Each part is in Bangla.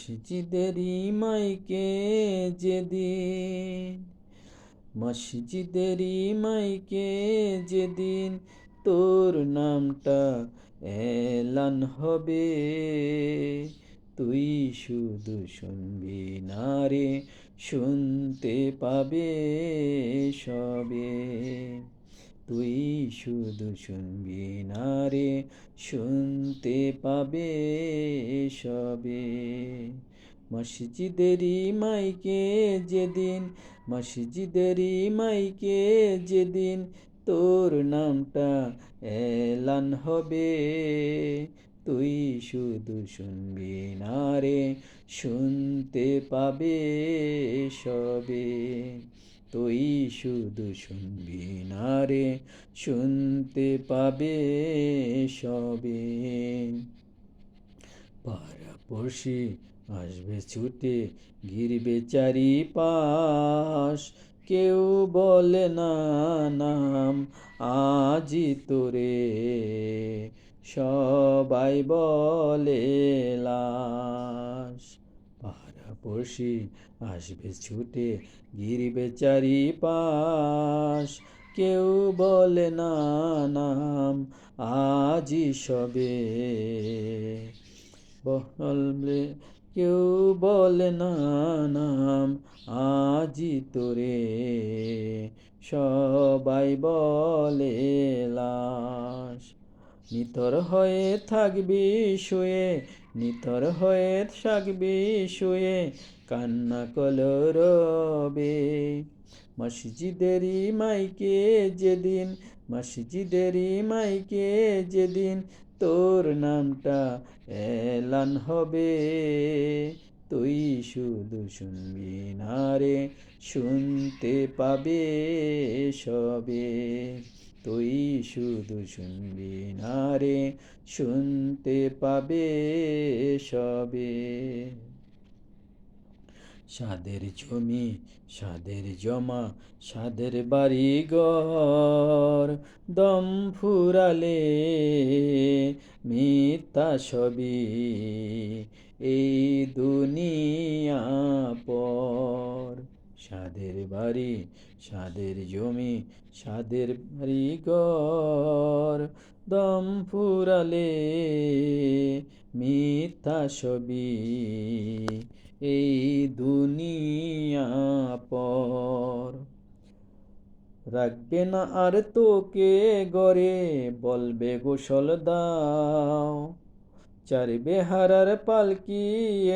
মসজিদেরই মাইকে যেদিন, মসজিদেরই মাইকে যেদিন তোর নামটা এলান হবে, তুই শুধু শুনবি না রে, শুনতে পাবে সবে। তুই শুধু শুনবি না রে, শুনতে পাবে সবে। মসজিদেরই মাইকে যেদিন, মসজিদেরই মাইকে যেদিন তোর নামটা এলান হবে, তুই শুধু শুনবি না রে, শুনতে পাবে সবে। তুই শুধু শুনবি না রে, শুনতে পাবে সবে। পাড়াপড়শি আসবে ছুটে, ঘিরবে চারিপাশ, কেউ বলে না নাম আজি তোরে, সবাই বলে লাশ। পাড়াপড়শি আসবে ছুটে, ঘিরবে চারিপাশ, কেউ বলে না নাম আজি সবে। বলবে কেউ বলে না নাম আজি তোরে, সবাই বলে লাশ। নিথর হয়ে থাকবি শুয়ে, নিথর হয়ে থাকবি শুয়ে, কান্না কলরবে। মসজিদেরই মাইকে যেদিন, মসজিদেরই মাইকে যেদিন তোর নামটা এলান হবে, তুই শুধু শুনবি না রে, শুনতে পাবে সবে। তুই শুধু শুনবি না রে, শুনতে পাবে সবে। সাদের জমি, সাদের জমা, সাদের বাড়ি ঘর, দম ফুরালে মিথ্যা সবই এই দুনিয়া পর। সাদের বাড়ি, সাদের জমি, সাদের বাড়ি ঘর, দম ফুরালে মিথ্যা সবই এই দুনিয়া পর। রাখবে না আর তোকে গড়ে, বলবে গোসল দাও, চার বেহারার পালকি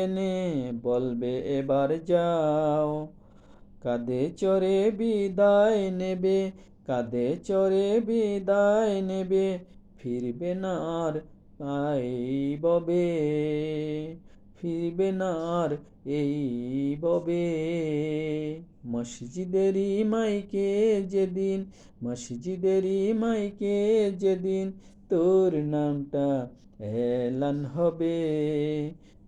এনে বলবে এবার যাও। কাঁধে চড়ে বিদায় নেবে, কাঁধে চড়ে বিদায় নেবে, ফিরবে না আর এই ববে, ফিরবে না আর এই ববে। মসজিদেরই মাইকে যেদিন, মসজিদেরই মাইকে যেদিন তোর নামটা এলান হবে,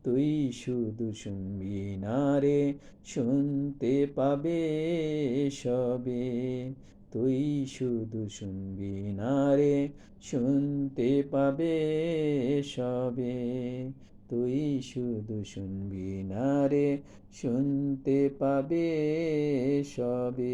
তুই শুধু শুনবি না রে, শুনতে পাবে সবে। তুই শুধু শুনবি না রে, শুনতে পাবে সবে। তুই শুধু শুনবি না রে, শুনতে পাবে সবে।